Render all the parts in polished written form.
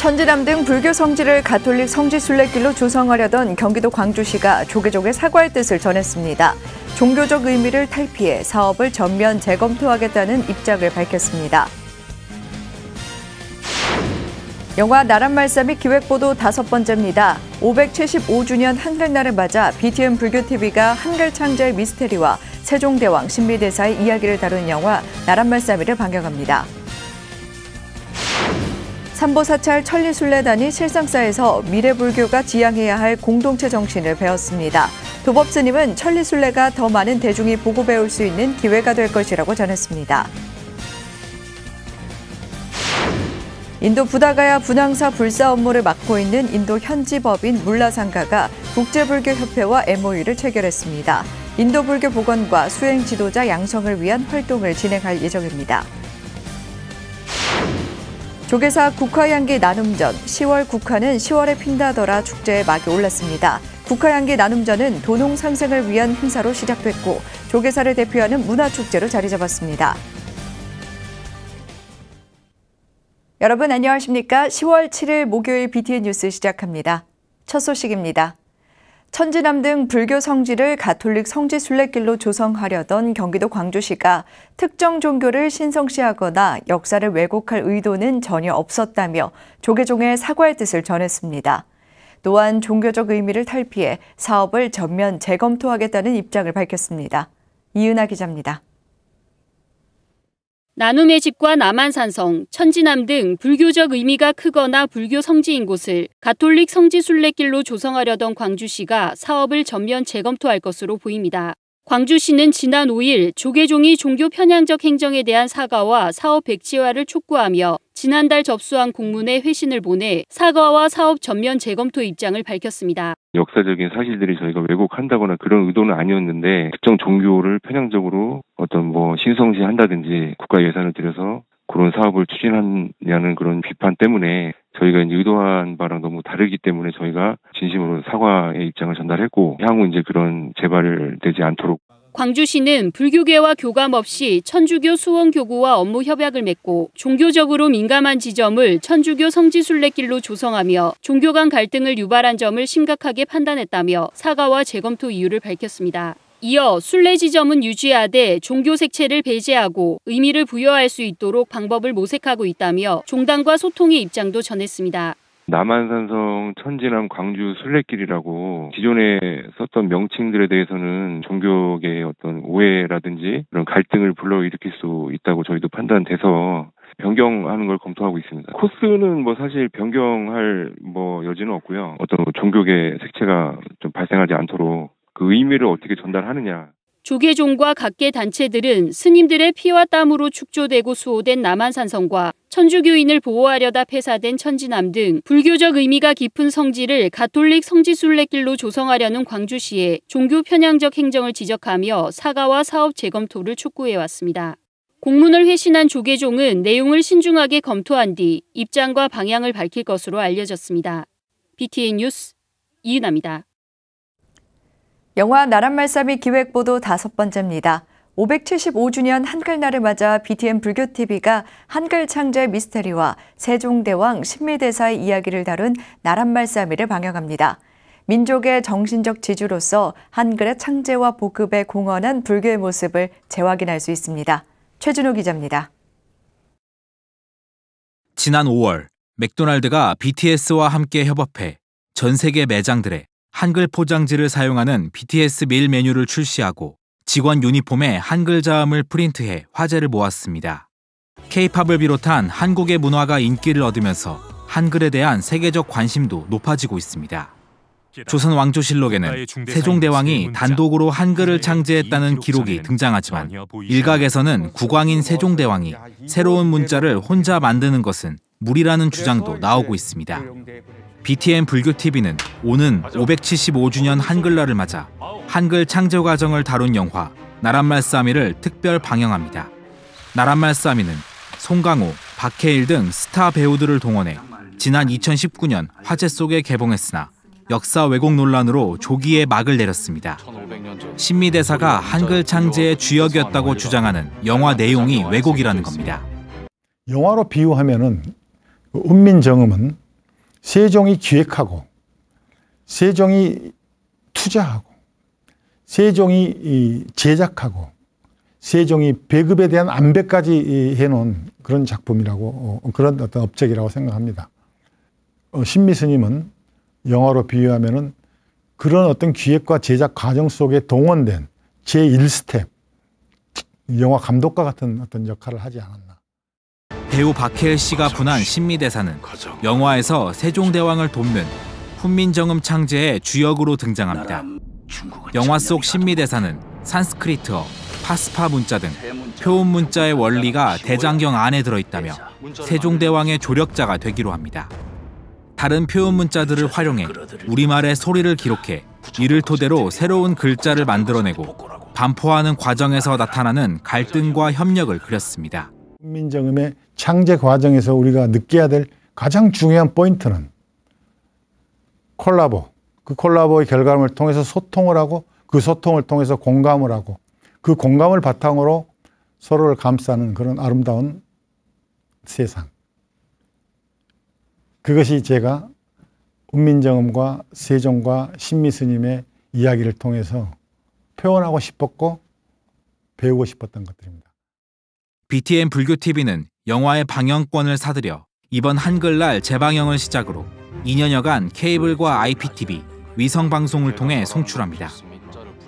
천지남 등 불교 성지를 가톨릭 성지 순례길로 조성하려던 경기도 광주시가 조계종에 사과의 뜻을 전했습니다. 종교적 의미를 탈피해 사업을 전면 재검토하겠다는 입장을 밝혔습니다. 영화 나랏말씀이 기획보도 5번째입니다. 575주년 한글날을 맞아 BTN 불교TV가 한글 창제의 미스테리와 세종대왕 신미대사의 이야기를 다룬 영화 나랏말씀이를 방영합니다. 삼보사찰 천리순례단이 실상사에서 미래불교가 지향해야 할 공동체 정신을 배웠습니다. 도법스님은 천리순례가 더 많은 대중이 보고 배울 수 있는 기회가 될 것이라고 전했습니다. 인도 부다가야 분황사 불사 업무를 맡고 있는 인도 현지 법인 물라상가가 국제불교협회와 MOU를 체결했습니다. 인도 불교 복원과 수행 지도자 양성을 위한 활동을 진행할 예정입니다. 조계사 국화향기 나눔전 10월 국화는 10월에 핀다더라 축제의 막이 올랐습니다. 국화향기 나눔전은 도농 상생을 위한 행사로 시작됐고 조계사를 대표하는 문화축제로 자리 잡았습니다. 여러분 안녕하십니까? 10월 7일 목요일 BTN 뉴스 시작합니다. 첫 소식입니다. 천지남 등 불교 성지를 가톨릭 성지 순례길로 조성하려던 경기도 광주시가 특정 종교를 신성시하거나 역사를 왜곡할 의도는 전혀 없었다며 조계종에 사과의 뜻을 전했습니다. 또한 종교적 의미를 탈피해 사업을 전면 재검토하겠다는 입장을 밝혔습니다. 이은하 기자입니다. 나눔의 집과 남한산성, 천지남 등 불교적 의미가 크거나 불교 성지인 곳을 가톨릭 성지 순례길로 조성하려던 광주시가 사업을 전면 재검토할 것으로 보입니다. 광주시는 지난 5일 조계종이 종교 편향적 행정에 대한 사과와 사업 백지화를 촉구하며 지난달 접수한 공문에 회신을 보내 사과와 사업 전면 재검토 입장을 밝혔습니다. 역사적인 사실들이 저희가 왜곡한다거나 그런 의도는 아니었는데 특정 종교를 편향적으로 신성시한다든지 국가 예산을 들여서 그런 사업을 추진하냐는 그런 비판 때문에 저희가 의도한 바랑 너무 다르기 때문에 저희가 진심으로 사과의 입장을 전달했고 향후 그런 재발되지 않도록. 광주시는 불교계와 교감 없이 천주교 수원교구와 업무 협약을 맺고 종교적으로 민감한 지점을 천주교 성지순례길로 조성하며 종교 간 갈등을 유발한 점을 심각하게 판단했다며 사과와 재검토 이유를 밝혔습니다. 이어 순례 지점은 유지하되 종교 색채를 배제하고 의미를 부여할 수 있도록 방법을 모색하고 있다며 종단과 소통의 입장도 전했습니다. 남한산성 천지남 광주 순례길이라고 기존에 썼던 명칭들에 대해서는 종교계의 어떤 오해라든지 그런 갈등을 불러일으킬 수 있다고 저희도 판단돼서 변경하는 걸 검토하고 있습니다. 코스는 사실 변경할 여지는 없고요. 어떤 종교계 색채가 좀 발생하지 않도록 그 의미를 어떻게 전달하느냐. 조계종과 각계 단체들은 스님들의 피와 땀으로 축조되고 수호된 남한산성과 천주교인을 보호하려다 폐사된 천지남 등 불교적 의미가 깊은 성지를 가톨릭 성지순례길로 조성하려는 광주시의 종교 편향적 행정을 지적하며 사과와 사업 재검토를 촉구해왔습니다. 공문을 회신한 조계종은 내용을 신중하게 검토한 뒤 입장과 방향을 밝힐 것으로 알려졌습니다. BTN 뉴스 이은하입니다. 영화 나랏말씀이 기획보도 5번째입니다. 575주년 한글날을 맞아 BTN 불교TV가 한글 창제 미스테리와 세종대왕 신미대사의 이야기를 다룬 나랏말씀이를 방영합니다. 민족의 정신적 지주로서 한글의 창제와 보급에 공헌한 불교의 모습을 재확인할 수 있습니다. 최준호 기자입니다. 지난 5월 맥도날드가 BTS와 함께 협업해 전 세계 매장들에 한글 포장지를 사용하는 BTS 밀 메뉴를 출시하고 직원 유니폼에 한글 자음을 프린트해 화제를 모았습니다. K-팝을 비롯한 한국의 문화가 인기를 얻으면서 한글에 대한 세계적 관심도 높아지고 있습니다. 조선 왕조실록에는 세종대왕이 단독으로 한글을 창제했다는 기록이 등장하지만 일각에서는 국왕인 세종대왕이 새로운 문자를 혼자 만드는 것은 무리라는 주장도 나오고 있습니다. BTN 불교TV는 오는 575주년 한글날을 맞아 한글 창제 과정을 다룬 영화 나랏말씀이를 특별 방영합니다. 나랏말씀이는 송강호, 박해일 등 스타 배우들을 동원해 지난 2019년 화제 속에 개봉했으나 역사 왜곡 논란으로 조기에 막을 내렸습니다. 신미대사가 한글 창제의 주역이었다고 주장하는 영화 내용이 왜곡이라는 겁니다. 영화로 비유하면은 은민정음은 세종이 기획하고 세종이 투자하고 세종이 제작하고 세종이 배급에 대한 안배까지 해놓은 그런 작품이라고 그런 어떤 업적이라고 생각합니다. 신미 스님은 영화로 비유하면은 그런 어떤 기획과 제작 과정 속에 동원된 제1스텝 영화 감독과 같은 어떤 역할을 하지 않았나. 배우 박해일 씨가 분한 신미대사는 영화에서 세종대왕을 돕는 훈민정음 창제의 주역으로 등장합니다. 영화 속 신미대사는 산스크리트어, 파스파 문자 등 표음 문자의 원리가 대장경 안에 들어있다며 세종대왕의 조력자가 되기로 합니다. 다른 표음 문자들을 활용해 우리말의 소리를 기록해 이를 토대로 새로운 글자를 만들어내고 반포하는 과정에서 나타나는 갈등과 협력을 그렸습니다. 훈민정음의 창제 과정에서 우리가 느껴야 될 가장 중요한 포인트는 콜라보, 그 콜라보의 결과물을 통해서 소통을 하고 그 소통을 통해서 공감을 하고 그 공감을 바탕으로 서로를 감싸는 그런 아름다운 세상. 그것이 제가 훈민정음과 세종과 신미 스님의 이야기를 통해서 표현하고 싶었고 배우고 싶었던 것들입니다. BTN 불교TV는 영화의 방영권을 사들여 이번 한글날 재방영을 시작으로 2년여간 케이블과 IPTV, 위성방송을 통해 송출합니다.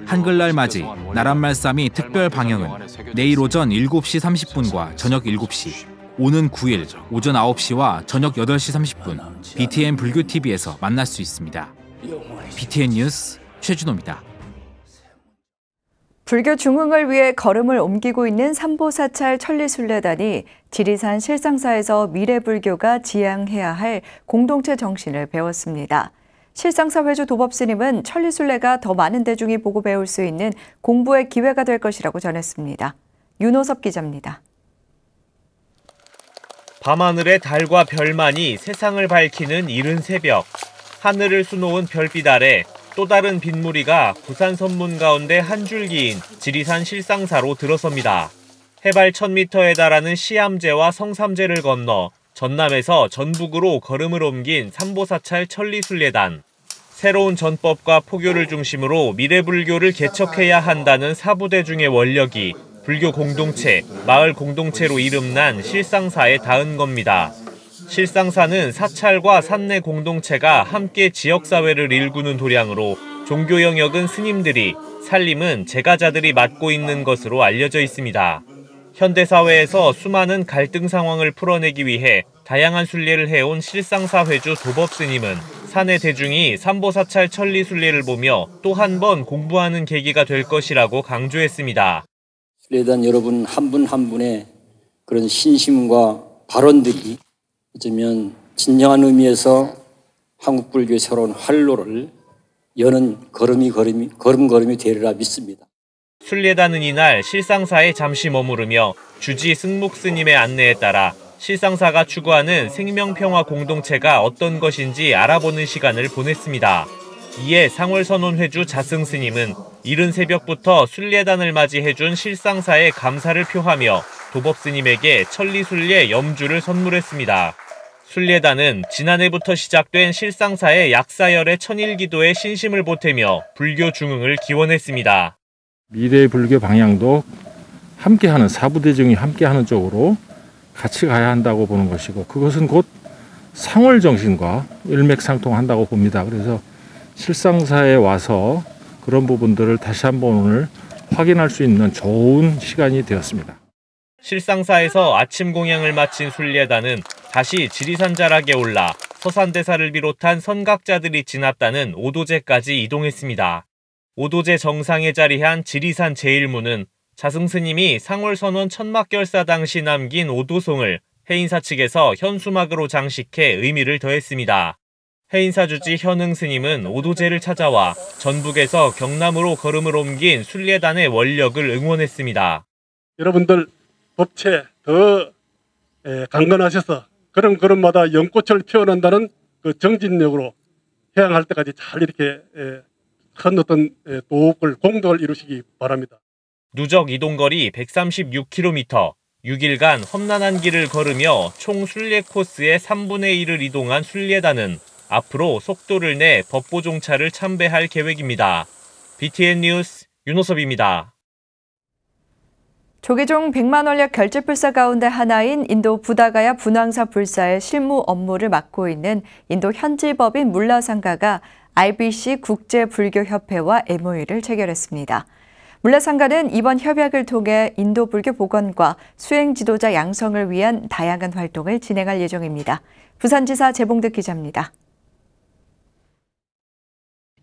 한글날 맞이 나란말싸미 특별 방영은 내일 오전 7시 30분과 저녁 7시, 오는 9일 오전 9시와 저녁 8시 30분 BTN 불교TV에서 만날 수 있습니다. BTN 뉴스 최준호입니다. 불교 중흥을 위해 걸음을 옮기고 있는 삼보사찰 천리순례단이 지리산 실상사에서 미래불교가 지향해야 할 공동체 정신을 배웠습니다. 실상사 회주 도법스님은 천리순례가 더 많은 대중이 보고 배울 수 있는 공부의 기회가 될 것이라고 전했습니다. 윤호섭 기자입니다. 밤하늘의 달과 별만이 세상을 밝히는 이른 새벽. 하늘을 수놓은 별빛 아래 또 다른 빗무리가 부산 선문 가운데 한 줄기인 지리산 실상사로 들어섭니다. 해발 1000m에 달하는 시암제와 성삼제를 건너 전남에서 전북으로 걸음을 옮긴 삼보사찰 천리순례단. 새로운 전법과 포교를 중심으로 미래불교를 개척해야 한다는 사부대중의 원력이 불교 공동체, 마을 공동체로 이름난 실상사에 닿은 겁니다. 실상사는 사찰과 산내 공동체가 함께 지역사회를 일구는 도량으로 종교 영역은 스님들이, 살림은 제가자들이 맡고 있는 것으로 알려져 있습니다. 현대사회에서 수많은 갈등 상황을 풀어내기 위해 다양한 순례를 해온 실상사 회주 도법스님은 산의 대중이 삼보사찰 천리순례를 보며 또 한 번 공부하는 계기가 될 것이라고 강조했습니다. 순례단 여러분 한 분 한 분의 그런 신심과 발언들이 어쩌면 진정한 의미에서 한국 불교의 새로운 활로를 여는 걸음걸음이 되리라 믿습니다. 순례단은 이날 실상사에 잠시 머무르며 주지 승묵 스님의 안내에 따라 실상사가 추구하는 생명평화 공동체가 어떤 것인지 알아보는 시간을 보냈습니다. 이에 상월선원 회주 자승 스님은 이른 새벽부터 순례단을 맞이해준 실상사에 감사를 표하며 도법 스님에게 천리순례 염주를 선물했습니다. 순례단은 지난해부터 시작된 실상사의 약사열의 천일기도에 신심을 보태며 불교 중흥을 기원했습니다. 미래 불교 방향도 함께하는 사부대중이 함께하는 쪽으로 같이 가야 한다고 보는 것이고 그것은 곧 상월 정신과 일맥상통한다고 봅니다. 그래서 실상사에 와서 그런 부분들을 다시 한번 오늘 확인할 수 있는 좋은 시간이 되었습니다. 실상사에서 아침 공양을 마친 순례단은 다시 지리산 자락에 올라 서산대사를 비롯한 선각자들이 지났다는 오도제까지 이동했습니다. 오도제 정상에 자리한 지리산 제1무는 자승스님이 상월선원 천막결사 당시 남긴 오도송을 해인사 측에서 현수막으로 장식해 의미를 더했습니다. 해인사 주지 현응스님은 오도제를 찾아와 전북에서 경남으로 걸음을 옮긴 순례단의 원력을 응원했습니다. 여러분들 법체 더 강건하셔서 그런 걸음마다 연꽃을 피워낸다는 그 정진력으로 해양할 때까지 잘 이렇게 큰 어떤 도움을 공덕을 이루시기 바랍니다. 누적 이동거리 136km, 6일간 험난한 길을 걸으며 총 순례 코스의 3분의 1을 이동한 순례단은 앞으로 속도를 내 법보종차를 참배할 계획입니다. BTN 뉴스 윤호섭입니다. 조계종 100만 원력 결집불사 가운데 하나인 인도 부다가야 분황사 불사의 실무 업무를 맡고 있는 인도 현지법인 물라상가가 IBC 국제불교협회와 MOU를 체결했습니다. 물라상가는 이번 협약을 통해 인도 불교 복원과 수행 지도자 양성을 위한 다양한 활동을 진행할 예정입니다. 부산지사 재봉득 기자입니다.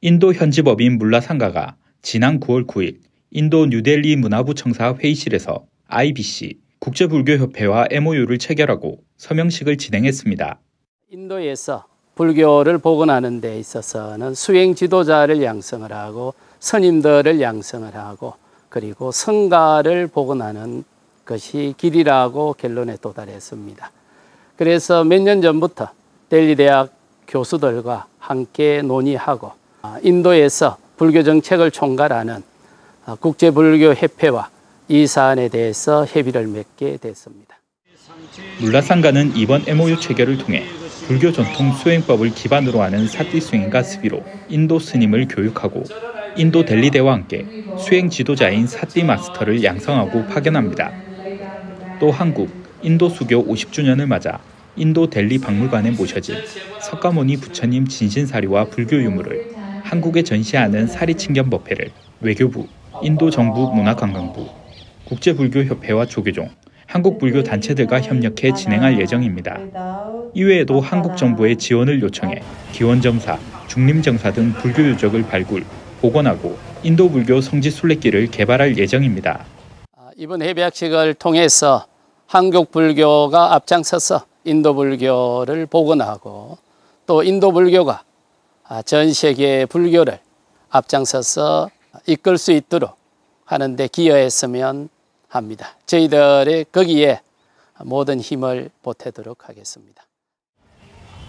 인도 현지법인 물라상가가 지난 9월 9일 인도 뉴델리 문화부 청사 회의실에서 IBC 국제불교협회와 MOU를 체결하고 서명식을 진행했습니다. 인도에서 불교를 복원하는 데 있어서는 수행 지도자를 양성을 하고 스님들을 양성을 하고 그리고 성가를 복원하는 것이 길이라고 결론에 도달했습니다. 그래서 몇 년 전부터 델리 대학 교수들과 함께 논의하고 인도에서 불교 정책을 총괄하는 국제불교협회와 이 사안에 대해서 협의를 맺게 됐습니다. 물라상가는 이번 MOU 체결을 통해 불교 전통 수행법을 기반으로 하는 사띠 수행과 스비로 인도 스님을 교육하고 인도 델리대와 함께 수행 지도자인 사띠 마스터를 양성하고 파견합니다. 또 한국 인도 수교 50주년을 맞아 인도 델리 박물관에 모셔진 석가모니 부처님 진신사리와 불교 유물을 한국에 전시하는 사리칭견법회를 외교부, 인도 정부 문화관광부, 국제불교협회와 조계종, 한국불교 단체들과 협력해 진행할 예정입니다. 이외에도 한국 정부의 지원을 요청해 기원정사, 중림정사 등 불교 유적을 발굴, 복원하고 인도 불교 성지 순례길을 개발할 예정입니다. 이번 협약식을 통해서 한국 불교가 앞장서서 인도 불교를 복원하고 또 인도 불교가 전 세계 불교를 앞장서서 이끌 수 있도록 하는 데 기여했으면 합니다. 저희들의 거기에 모든 힘을 보태도록 하겠습니다.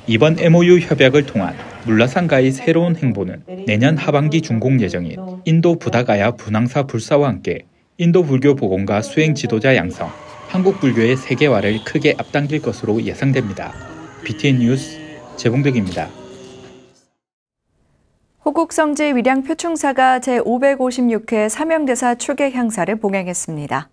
이번 MOU 협약을 통한 물라상가의 새로운 행보는 내년 하반기 준공 예정인 인도 부다가야 분황사 불사와 함께 인도 불교 복원과 수행 지도자 양성, 한국 불교의 세계화를 크게 앞당길 것으로 예상됩니다. BTN 뉴스 재봉득입니다. 호국성지 위량 표충사가 제556회 사명대사 추계 향사를 봉행했습니다.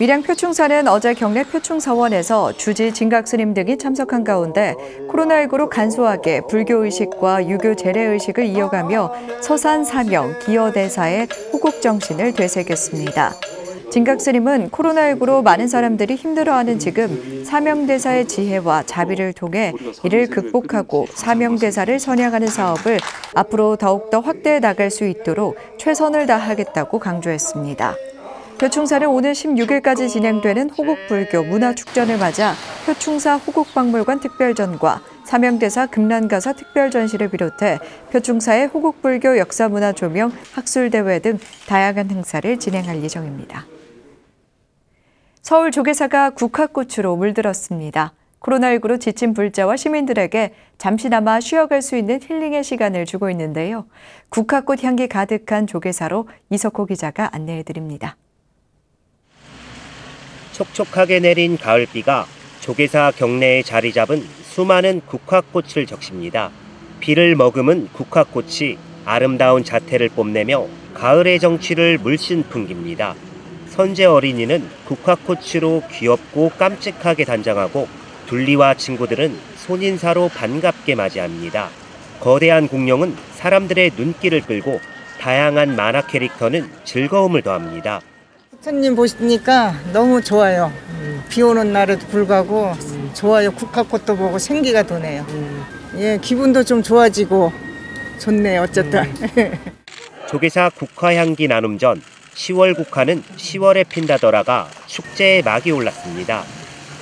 위량 표충사는 어제 경내 표충서원에서 주지 진각스님 등이 참석한 가운데 코로나19로 간소하게 불교의식과 유교 재래의식을 이어가며 서산 사명, 기여대사의 호국정신을 되새겼습니다. 진각스님은 코로나19로 많은 사람들이 힘들어하는 지금 사명대사의 지혜와 자비를 통해 이를 극복하고 사명대사를 선양하는 사업을 앞으로 더욱더 확대해 나갈 수 있도록 최선을 다하겠다고 강조했습니다. 표충사는 오늘 16일까지 진행되는 호국불교 문화축전을 맞아 표충사 호국박물관 특별전과 사명대사 금란가사 특별전시를 비롯해 표충사의 호국불교 역사문화 조명, 학술대회 등 다양한 행사를 진행할 예정입니다. 서울 조계사가 국화꽃으로 물들었습니다. 코로나19로 지친 불자와 시민들에게 잠시나마 쉬어갈 수 있는 힐링의 시간을 주고 있는데요. 국화꽃 향기 가득한 조계사로 이석호 기자가 안내해드립니다. 촉촉하게 내린 가을비가 조계사 경내에 자리 잡은 수많은 국화꽃을 적십니다. 비를 머금은 국화꽃이 아름다운 자태를 뽐내며 가을의 정취를 물씬 풍깁니다. 선제 어린이는 국화꽃으로 귀엽고 깜찍하게 단장하고 둘리와 친구들은 손인사로 반갑게 맞이합니다. 거대한 공룡은 사람들의 눈길을 끌고 다양한 만화 캐릭터는 즐거움을 더합니다. 부처님 보시니까 너무 좋아요. 비 오는 날에도 불구하고 좋아요. 국화꽃도 보고 생기가 도네요. 예, 기분도 좀 좋아지고 좋네요. 어쨌든. 조계사 국화향기 나눔전 10월 국화는 10월에 핀다더라가 축제의 막이 올랐습니다.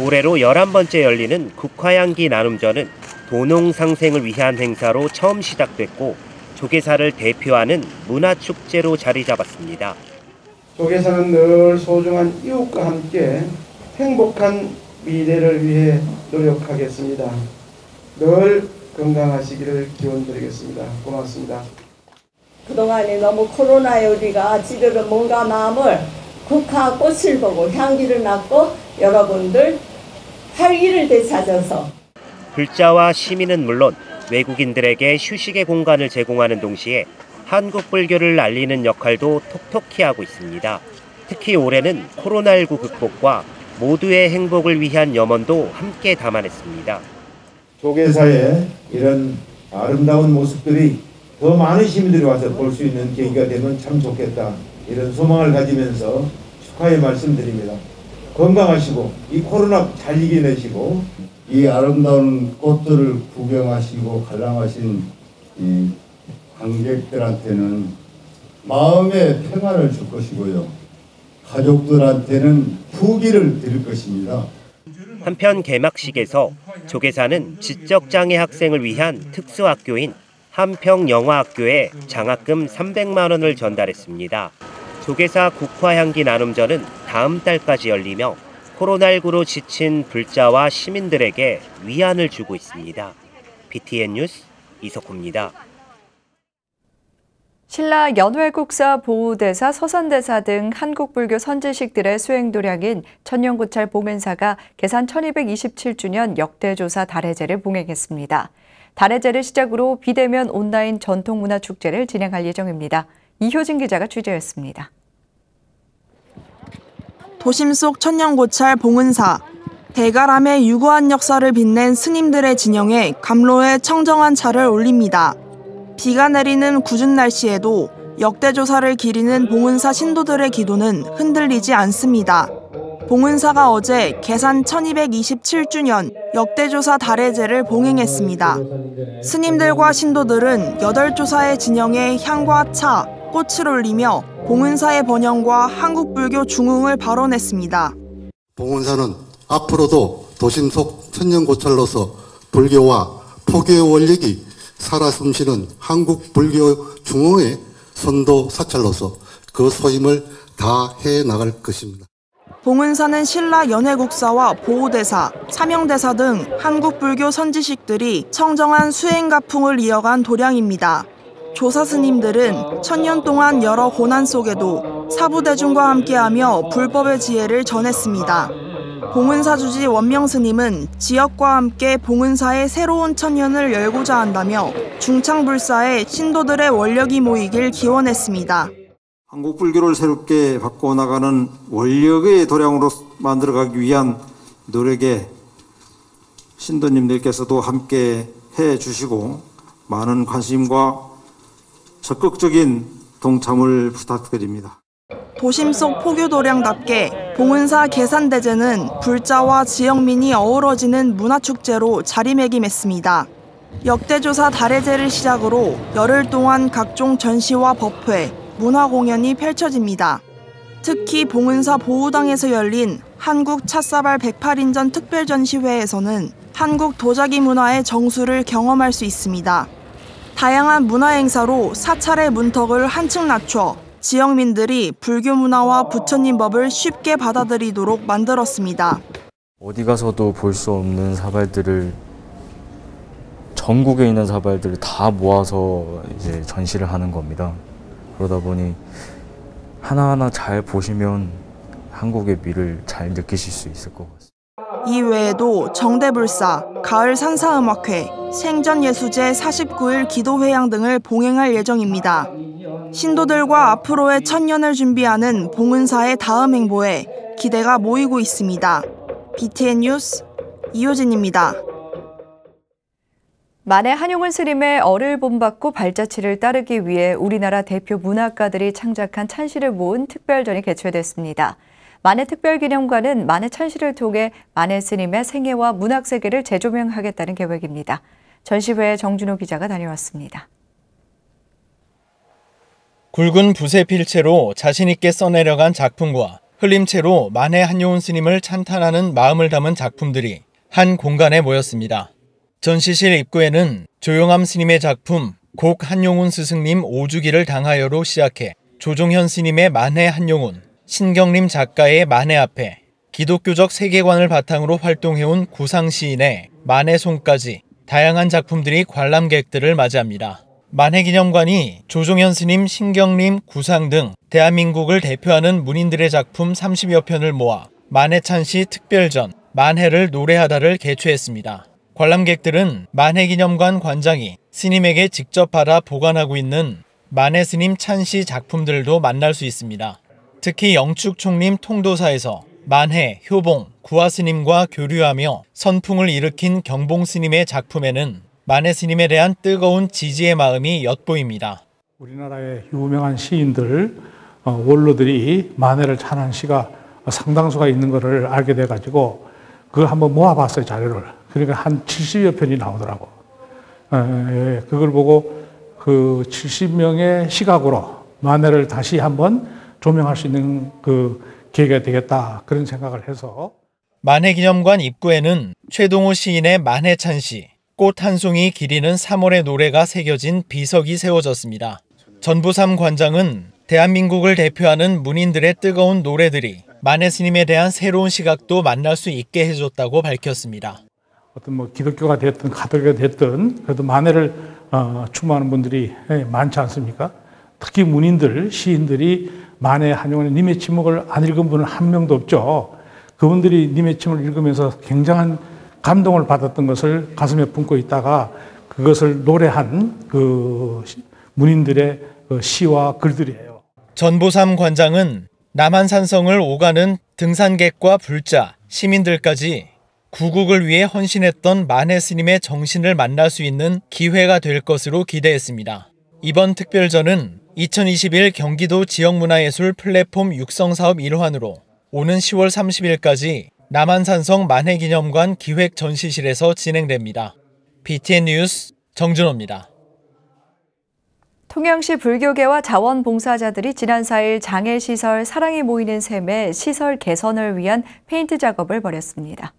올해로 11번째 열리는 국화향기 나눔전은 도농상생을 위한 행사로 처음 시작됐고 조계사를 대표하는 문화축제로 자리 잡았습니다. 조계사는 늘 소중한 이웃과 함께 행복한 미래를 위해 노력하겠습니다. 늘 건강하시기를 기원드리겠습니다. 고맙습니다. 그동안에 너무 코로나에 우리가 집에서 뭔가 마음을 국화 꽃을 보고 향기를 맡고 여러분들 활기를 되찾아서 불자와 시민은 물론 외국인들에게 휴식의 공간을 제공하는 동시에 한국 불교를 알리는 역할도 톡톡히 하고 있습니다. 특히 올해는 코로나19 극복과 모두의 행복을 위한 염원도 함께 담아냈습니다. 조계사의 이런 아름다운 모습들이 더 많은 시민들이 와서 볼 수 있는 계기가 되면 참 좋겠다. 이런 소망을 가지면서 축하의 말씀드립니다. 건강하시고 이 코로나 잘 이겨내시고 이 아름다운 꽃들을 구경하시고 관람하신 이 관객들한테는 마음의 평안을 줄 것이고요. 가족들한테는 후기를 드릴 것입니다. 한편 개막식에서 조계사는 지적장애 학생을 위한 특수학교인 한평영화학교에 장학금 300만 원을 전달했습니다. 조계사 국화향기 나눔전은 다음 달까지 열리며 코로나19로 지친 불자와 시민들에게 위안을 주고 있습니다. BTN 뉴스 이석호입니다. 신라 연회국사 보우대사, 서산대사 등 한국불교 선지식들의 수행도량인 천년고찰 봉은사가 계산 1227주년 역대조사 달해제를 봉행했습니다. 달해제를 시작으로 비대면 온라인 전통문화축제를 진행할 예정입니다. 이효진 기자가 취재했습니다. 도심 속 천년고찰 봉은사, 대가람의 유구한 역사를 빛낸 스님들의 진영에 감로에 청정한 차를 올립니다. 비가 내리는 궂은 날씨에도 역대조사를 기리는 봉은사 신도들의 기도는 흔들리지 않습니다. 봉은사가 어제 계산 1227주년 역대조사 달해제를 봉행했습니다. 스님들과 신도들은 8조사의 진영에 향과 차, 꽃을 올리며 봉은사의 번영과 한국불교 중흥을 발언했습니다. 봉은사는 앞으로도 도심 속 천년고찰로서 불교와 포교의 원력이 살아 숨쉬는 한국 불교 중흥의 선도 사찰로서 그 소임을 다해 나갈 것입니다. 봉은사는 신라 연회국사와 보호대사, 사명대사 등 한국 불교 선지식들이 청정한 수행가풍을 이어간 도량입니다. 조사 스님들은 천년 동안 여러 고난 속에도 사부대중과 함께하며 불법의 지혜를 전했습니다. 봉은사 주지 원명 스님은 지역과 함께 봉은사의 새로운 천년을 열고자 한다며 중창불사에 신도들의 원력이 모이길 기원했습니다. 한국 불교를 새롭게 바꿔나가는 원력의 도량으로 만들어가기 위한 노력에 신도님들께서도 함께 해주시고 많은 관심과 적극적인 동참을 부탁드립니다. 도심 속 포교도량답게 봉은사 계산대제는 불자와 지역민이 어우러지는 문화축제로 자리매김했습니다. 역대조사 달해제를 시작으로 열흘 동안 각종 전시와 법회, 문화공연이 펼쳐집니다. 특히 봉은사 보우당에서 열린 한국 찻사발 108인전 특별전시회에서는 한국 도자기 문화의 정수를 경험할 수 있습니다. 다양한 문화행사로 사찰의 문턱을 한층 낮춰 지역민들이 불교 문화와 부처님 법을 쉽게 받아들이도록 만들었습니다. 어디 가서도 볼 수 없는 사발들을 전국에 있는 사발들을 다 모아서 이제 전시를 하는 겁니다. 그러다 보니 하나하나 잘 보시면 한국의 미를 잘 느끼실 수 있을 것 같습니다. 이외에도 정대불사, 가을 산사음악회, 생전예수제 49일 기도회양 등을 봉행할 예정입니다. 신도들과 앞으로의 천년을 준비하는 봉은사의 다음 행보에 기대가 모이고 있습니다. BTN 뉴스 이효진입니다. 만해 한용운 스님의 어를 본받고 발자취를 따르기 위해 우리나라 대표 문학가들이 창작한 찬시를 모은 특별전이 개최됐습니다. 만해 특별기념관은 만해 찬시를 통해 만해 스님의 생애와 문학세계를 재조명하겠다는 계획입니다. 전시회에 정준호 기자가 다녀왔습니다. 굵은 붓의 필체로 자신있게 써내려간 작품과 흘림체로 만해 한용운 스님을 찬탄하는 마음을 담은 작품들이 한 공간에 모였습니다. 전시실 입구에는 조용암 스님의 작품 곡 한용운 스승님 오주기를 당하여로 시작해 조종현 스님의 만해 한용운, 신경림 작가의 만해 앞에 기독교적 세계관을 바탕으로 활동해온 구상 시인의 만해 송까지 다양한 작품들이 관람객들을 맞이합니다. 만해기념관이 조종현 스님, 신경림, 구상 등 대한민국을 대표하는 문인들의 작품 30여 편을 모아 만해찬시 특별전 만해를 노래하다를 개최했습니다. 관람객들은 만해기념관 관장이 스님에게 직접 받아 보관하고 있는 만해 스님 찬시 작품들도 만날 수 있습니다. 특히 영축총림 통도사에서 만해, 효봉, 구화 스님과 교류하며 선풍을 일으킨 경봉 스님의 작품에는 만해 스님에 대한 뜨거운 지지의 마음이 엿보입니다. 우리나라의 유명한 시인들, 원로들이 만해를 찬한 시가 상당수가 있는 것을 알게 돼가지고 그걸 한번 모아봤어요, 자료를. 그러니까 한 70여 편이 나오더라고. 그걸 보고 그 70명의 시각으로 만해를 다시 한번 조명할 수 있는 그 계기가 되겠다, 그런 생각을 해서. 만해기념관 입구에는 최동호 시인의 만해찬시, 꽃 한 송이 기리는 3월의 노래가 새겨진 비석이 세워졌습니다. 전부삼 관장은 대한민국을 대표하는 문인들의 뜨거운 노래들이 만해 스님에 대한 새로운 시각도 만날 수 있게 해줬다고 밝혔습니다. 어떤 뭐 기독교가 됐든 가톨릭가 됐든 그래도 만해를 추모하는 분들이 많지 않습니까? 특히 문인들, 시인들이 만해 한용운의 님의 침묵을 안 읽은 분은 한 명도 없죠. 그분들이 님의 침묵을 읽으면서 굉장한 감동을 받았던 것을 가슴에 품고 있다가 그것을 노래한 그 문인들의 시와 글들이에요. 전보삼 관장은 남한산성을 오가는 등산객과 불자, 시민들까지 구국을 위해 헌신했던 만해 스님의 정신을 만날 수 있는 기회가 될 것으로 기대했습니다. 이번 특별전은 2021 경기도 지역문화예술 플랫폼 육성사업 일환으로 오는 10월 30일까지 남한산성 만해기념관 기획전시실에서 진행됩니다. BTN 뉴스 정준호입니다. 통영시 불교계와 자원봉사자들이 지난 4일 장애시설 사랑이 모이는 샘의 시설 개선을 위한 페인트 작업을 벌였습니다.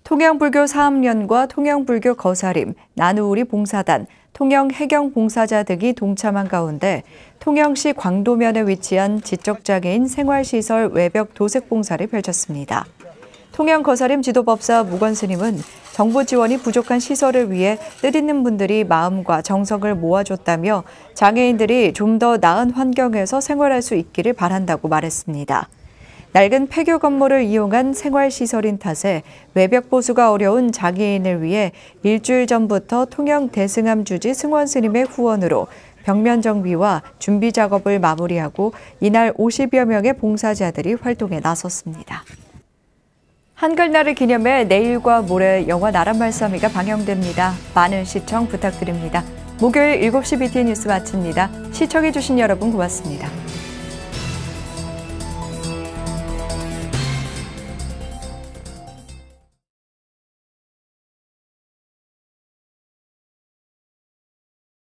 통영불교 사업연과 통영불교 거사림, 나누우리 봉사단, 통영해경봉사자 등이 동참한 가운데 통영시 광도면에 위치한 지적장애인 생활시설 외벽 도색 봉사를 펼쳤습니다. 통영거사림 지도법사 무건 스님은 정부 지원이 부족한 시설을 위해 뜻있는 분들이 마음과 정성을 모아줬다며 장애인들이 좀 더 나은 환경에서 생활할 수 있기를 바란다고 말했습니다. 낡은 폐교 건물을 이용한 생활시설인 탓에 외벽 보수가 어려운 장애인을 위해 일주일 전부터 통영 대승암 주지 승원 스님의 후원으로 벽면 정비와 준비 작업을 마무리하고 이날 50여 명의 봉사자들이 활동에 나섰습니다. 한글날을 기념해 내일과 모레 영화 나란말싸미가 방영됩니다. 많은 시청 부탁드립니다. 목요일 7시 BTN 뉴스 마칩니다. 시청해주신 여러분 고맙습니다.